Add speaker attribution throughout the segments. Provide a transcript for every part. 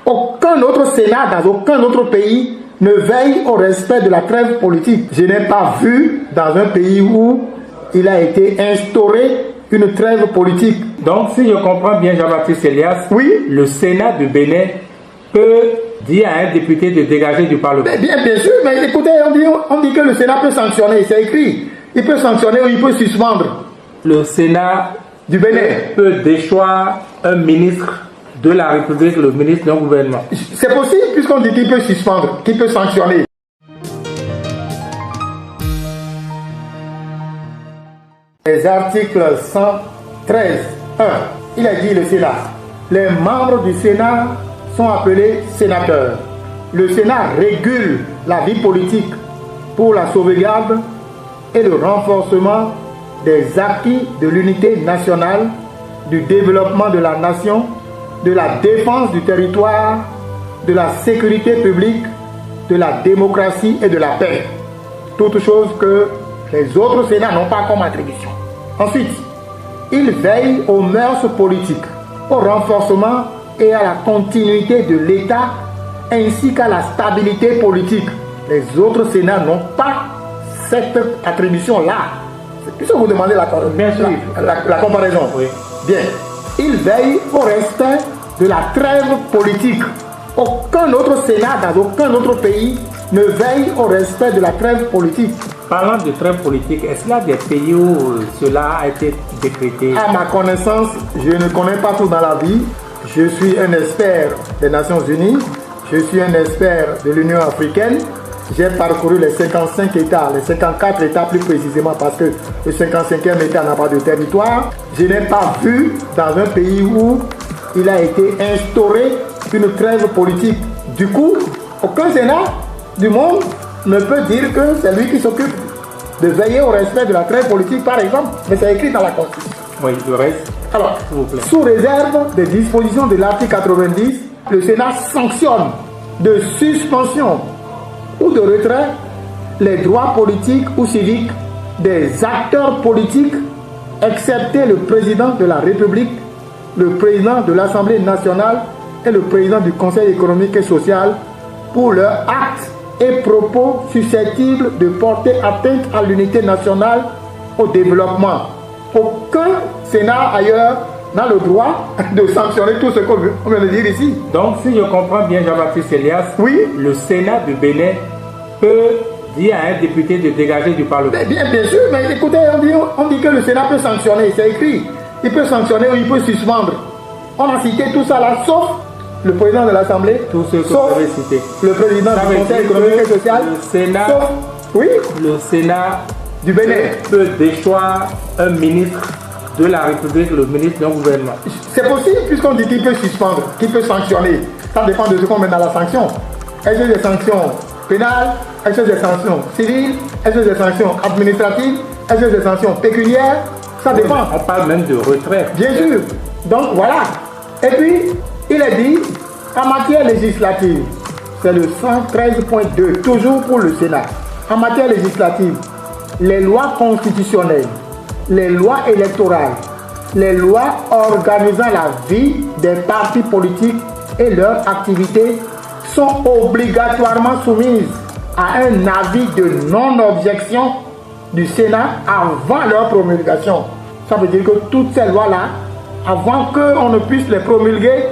Speaker 1: Aucun autre Sénat dans aucun autre pays ne veille au respect de la trêve politique. Je n'ai pas vu dans un pays où il a été instauré une trêve politique.
Speaker 2: Donc, si je comprends bien Jean-Baptiste Elias,
Speaker 1: oui,
Speaker 2: le Sénat du Bénin peut dire à un député de dégager du Parlement.
Speaker 1: Bien sûr, mais écoutez, on dit que le Sénat peut sanctionner, c'est écrit. Il peut sanctionner ou il peut suspendre.
Speaker 2: Le Sénat
Speaker 1: du Bénin
Speaker 2: peut déchoir un ministre de la République, le ministre d'un gouvernement.
Speaker 1: C'est possible puisqu'on dit qu'il peut suspendre, qu'il peut sanctionner. Les articles 113, 1, il a dit le Sénat. Les membres du Sénat sont appelés sénateurs. Le Sénat régule la vie politique pour la sauvegarde et le renforcement des acquis de l'unité nationale, du développement de la nation, de la défense du territoire, de la sécurité publique, de la démocratie et de la paix. Toutes choses que les autres Sénats n'ont pas comme attribution. Ensuite, il veille aux mœurs politiques, au renforcement et à la continuité de l'État ainsi qu'à la stabilité politique. Les autres Sénats n'ont pas cette attribution-là. Puisque vous demandez la comparaison.
Speaker 2: Oui.
Speaker 1: Bien. Il veille au respect de la trêve politique. Aucun autre Sénat dans aucun autre pays ne veille au respect de la trêve politique.
Speaker 2: Parlant de trêve politique, est-ce qu'il y a des pays où cela a été décrété?
Speaker 1: À ma connaissance, je ne connais pas tout dans la vie. Je suis un expert des Nations Unies. Je suis un expert de l'Union africaine. J'ai parcouru les 55 États, les 54 États plus précisément parce que le 55e État n'a pas de territoire. Je n'ai pas vu dans un pays où il a été instauré une trêve politique. Du coup, aucun Sénat du monde ne peut dire que c'est lui qui s'occupe de veiller au respect de la trêve politique, par exemple. Mais c'est écrit dans la Constitution.
Speaker 2: Oui, le reste.
Speaker 1: Alors,
Speaker 2: s'il vous plaît.
Speaker 1: Sous réserve des dispositions de l'article 90, le Sénat sanctionne de suspension ou de retrait les droits politiques ou civiques des acteurs politiques, excepté le président de la République, le président de l'Assemblée nationale et le président du Conseil économique et social pour leurs actes et propos susceptibles de porter atteinte à l'unité nationale, au développement. Aucun Sénat ailleurs n'a le droit de sanctionner tout ce qu'on vient de dire ici.
Speaker 2: Donc, si je comprends bien Jean-Baptiste Elias,
Speaker 1: oui,
Speaker 2: le Sénat du Bénin peut dire à un député de dégager du Parlement.
Speaker 1: Bien sûr, mais écoutez, on dit que le Sénat peut sanctionner, c'est écrit. Il peut sanctionner ou il peut suspendre. On a cité tout ça là, sauf le président de l'Assemblée,
Speaker 2: tout ce que vous avez cité.
Speaker 1: Le président du Conseil économique et social,
Speaker 2: le Sénat,
Speaker 1: sauf, oui,
Speaker 2: le Sénat
Speaker 1: du Bénin
Speaker 2: peut déchoir un ministre de la République, le ministre d'un gouvernement.
Speaker 1: C'est possible puisqu'on dit qu'il peut suspendre, qu'il peut sanctionner. Ça dépend de ce qu'on met dans la sanction. Est-ce que des sanctions pénales? Est-ce que des sanctions civiles? Est-ce que des sanctions administratives? Est-ce que des sanctions pécuniaires? Ça dépend.
Speaker 2: On parle même de retrait.
Speaker 1: Bien sûr. Donc voilà. Et puis, il est dit, en matière législative, c'est le 113.2, toujours pour le Sénat. En matière législative, les lois constitutionnelles, les lois électorales, les lois organisant la vie des partis politiques et leurs activités sont obligatoirement soumises à un avis de non-objection du Sénat avant leur promulgation. Ça veut dire que toutes ces lois-là, avant qu'on ne puisse les promulguer,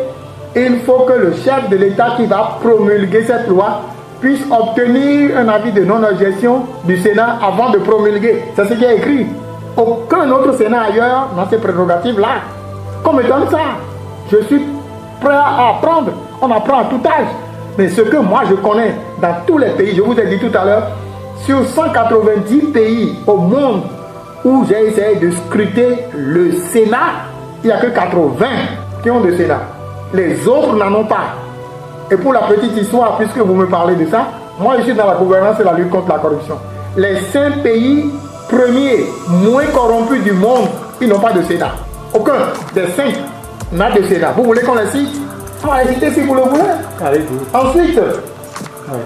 Speaker 1: il faut que le chef de l'État qui va promulguer cette loi puisse obtenir un avis de non-objection du Sénat avant de promulguer. C'est ce qui est écrit. Aucun autre Sénat ailleurs n'a ces prérogatives-là. Qu'on me donne ça, je suis prêt à apprendre. On apprend à tout âge. Mais ce que moi je connais dans tous les pays, je vous ai dit tout à l'heure, sur 190 pays au monde où j'ai essayé de scruter le Sénat, il n'y a que 80 qui ont le Sénat. Les autres n'en ont pas. Et pour la petite histoire, puisque vous me parlez de ça, moi je suis dans la gouvernance et la lutte contre la corruption. Les 5 pays premiers moins corrompus du monde, ils n'ont pas de Sénat. Aucun des 5 n'a de Sénat. Vous voulez qu'on les cite? On va les citer si vous le voulez.
Speaker 2: Allez-y.
Speaker 1: Ensuite,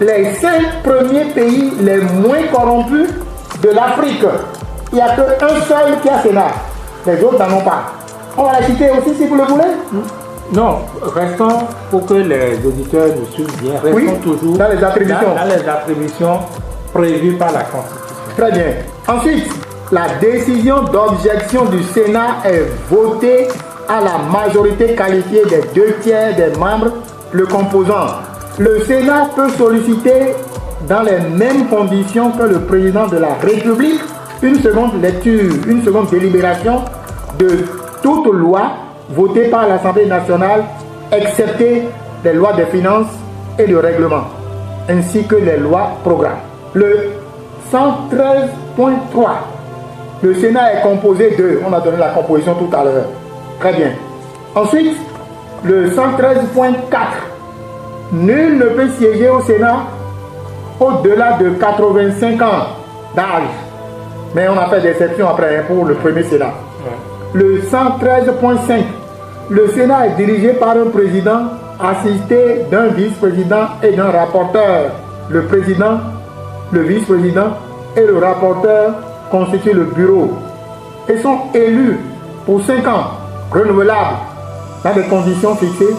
Speaker 1: les 5 premiers pays les moins corrompus de l'Afrique, il n'y a qu'un seul qui a Sénat. Les autres n'en ont pas. On va les citer aussi si vous le voulez.
Speaker 2: Non, restons, pour que les auditeurs nous suivent bien, restons
Speaker 1: Oui,
Speaker 2: toujours
Speaker 1: dans les attributions.
Speaker 2: dans les attributions prévues par la Constitution.
Speaker 1: Très bien. Ensuite, la décision d'objection du Sénat est votée à la majorité qualifiée des 2/3 des membres le composant. Le Sénat peut solliciter dans les mêmes conditions que le président de la République une seconde lecture, une seconde délibération de toute loi votée par l'Assemblée nationale, excepté les lois des finances et le règlement, ainsi que les lois programmes. Le 113.3. Le Sénat est composé de, on a donné la composition tout à l'heure. Très bien. Ensuite, le 113.4. Nul ne peut siéger au Sénat au-delà de 85 ans d'âge. Mais on a fait des exceptions après pour le premier Sénat. Ouais. Le 113.5. Le Sénat est dirigé par un président assisté d'un vice-président et d'un rapporteur. Le président, le vice-président et le rapporteur constituent le bureau et sont élus pour 5 ans, renouvelables, dans des conditions fixées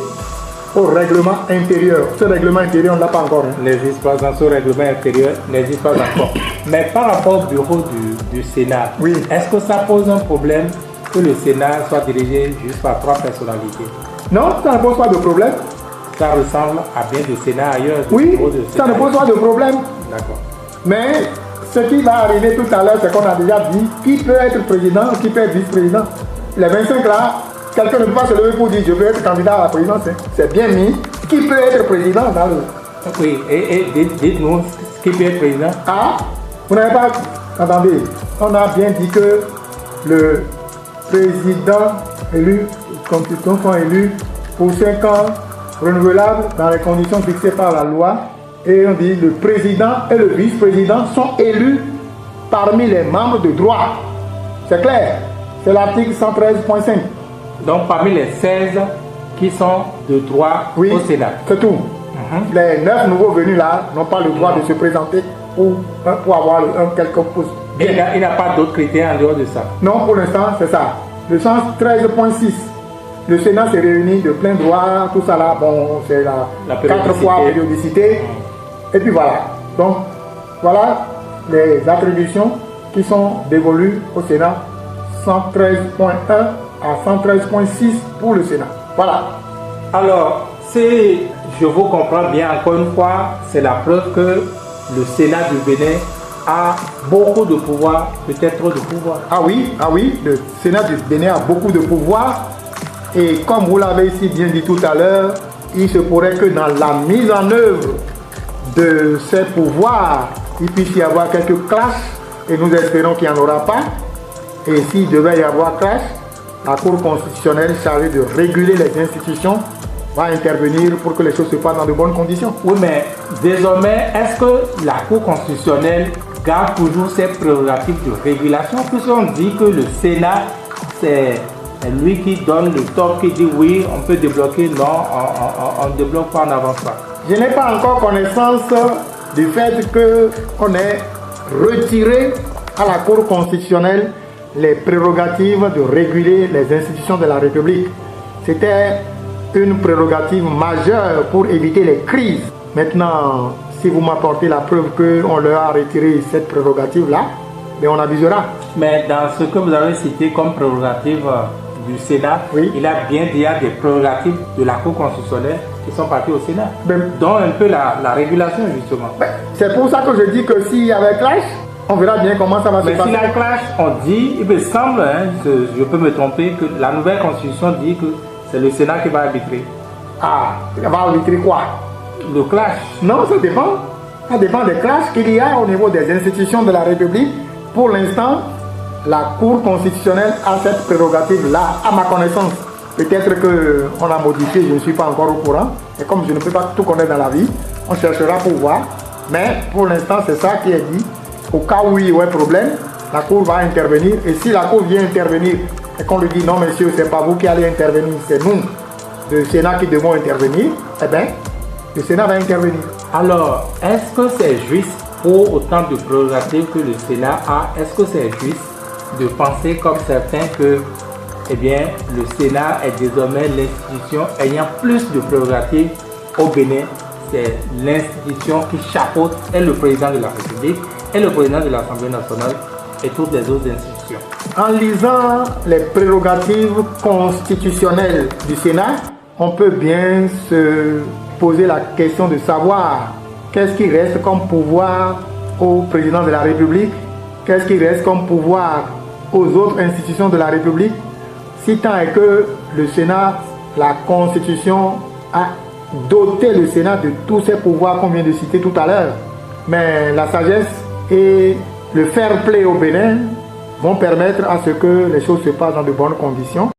Speaker 1: au règlement intérieur. Ce règlement intérieur, on ne l'a pas encore.
Speaker 2: N'existe pas dans ce règlement intérieur, n'existe pas encore. Mais par rapport au bureau du Sénat,
Speaker 1: oui.
Speaker 2: Est-ce que ça pose un problème que le Sénat soit dirigé juste par 3 personnalités?
Speaker 1: Non, ça ne pose pas de problème.
Speaker 2: Ça ressemble à bien des Sénats ailleurs.
Speaker 1: Oui, ça ne pose pas de problème.
Speaker 2: D'accord.
Speaker 1: Mais ce qui va arriver tout à l'heure, c'est qu'on a déjà dit qui peut être président, qui peut être vice-président. Les 25 là, quelqu'un ne peut pas se lever pour dire je veux être candidat à la présidence. C'est bien mis. Qui peut être président dans le...
Speaker 2: Oui, et dites-nous qui peut être président.
Speaker 1: Ah, vous n'avez pas... Attendez, on a bien dit que le président élu, les constitutions sont élus pour 5 ans renouvelables dans les conditions fixées par la loi. Et on dit le président et le vice-président sont élus parmi les membres de droit. C'est clair. C'est l'article 113.5.
Speaker 2: Donc parmi les 16 qui sont de droit
Speaker 1: oui,
Speaker 2: au Sénat.
Speaker 1: C'est tout. Les 9 nouveaux venus là n'ont pas le droit de se présenter pour avoir un quelconque poste.
Speaker 2: Il n'y a pas d'autres critères en dehors de ça.
Speaker 1: Non, pour l'instant, c'est ça. Le 113.6. Le Sénat s'est réuni de plein droit, tout ça là, bon, c'est la 4 fois périodicité. Et puis voilà. Donc, voilà les attributions qui sont dévolues au Sénat. 113.1 à 113.6 pour le Sénat. Voilà.
Speaker 2: Alors, si je vous comprends bien, encore une fois, c'est la preuve que le Sénat du Bénin a beaucoup de pouvoir, peut-être trop de pouvoir.
Speaker 1: Ah oui, le Sénat du Bénin a beaucoup de pouvoir. Et comme vous l'avez ici bien dit tout à l'heure, il se pourrait que dans la mise en œuvre de ces pouvoirs, il puisse y avoir quelques clashs, et nous espérons qu'il n'y en aura pas. Et s'il devait y avoir clash, la Cour constitutionnelle chargée de réguler les institutions va intervenir pour que les choses se passent dans de bonnes conditions.
Speaker 2: Oui, mais désormais, est-ce que la Cour constitutionnelle garde toujours ses prérogatives de régulation? Puisqu'on dit que le Sénat, c'est lui qui donne le top, qui dit oui, on peut débloquer, non, on ne débloque pas, on n'avance pas.
Speaker 1: Je n'ai pas encore connaissance du fait qu'on ait retiré à la Cour constitutionnelle les prérogatives de réguler les institutions de la République. C'était une prérogative majeure pour éviter les crises. Maintenant, si vous m'apportez la preuve qu'on leur a retiré cette prérogative-là, ben on abusera.
Speaker 2: Mais dans ce que vous avez cité comme prérogative du Sénat, oui, il a bien dit des prérogatives de la Cour constitutionnelle qui sont parties au Sénat, dont un peu la régulation justement.
Speaker 1: Ben, c'est pour ça que je dis que s'il y avait clash, on verra bien comment ça va se passer.
Speaker 2: Mais si la clash, on dit, il me semble, je peux me tromper, que la nouvelle constitution dit que c'est le Sénat qui va arbitrer.
Speaker 1: Ah, il va arbitrer quoi?
Speaker 2: Le clash.
Speaker 1: Non, ça dépend. Ça dépend des clashs qu'il y a au niveau des institutions de la République. Pour l'instant, la Cour constitutionnelle a cette prérogative-là, à ma connaissance. Peut-être qu'on a modifié, je ne suis pas encore au courant. Et comme je ne peux pas tout connaître dans la vie, on cherchera pour voir. Mais pour l'instant, c'est ça qui est dit. Au cas où il y a un problème, la Cour va intervenir. Et si la Cour vient intervenir et qu'on lui dit non, monsieur, c'est pas vous qui allez intervenir, c'est nous, le Sénat, qui devons intervenir, eh bien, le Sénat va intervenir.
Speaker 2: Alors, est-ce que c'est juste pour autant de prérogatives que le Sénat a? Est-ce que c'est juste de penser comme certains que eh bien, le Sénat est désormais l'institution ayant plus de prérogatives au Bénin. C'est l'institution qui chapeaute et le président de la République et le président de l'Assemblée nationale et toutes les autres institutions.
Speaker 1: En lisant les prérogatives constitutionnelles du Sénat, on peut bien se poser la question de savoir qu'est-ce qui reste comme pouvoir au président de la République, qu'est-ce qui reste comme pouvoir aux autres institutions de la République, si tant est que le Sénat, la Constitution a doté le Sénat de tous ces pouvoirs qu'on vient de citer tout à l'heure. Mais la sagesse et le fair play au Bénin vont permettre à ce que les choses se passent dans de bonnes conditions.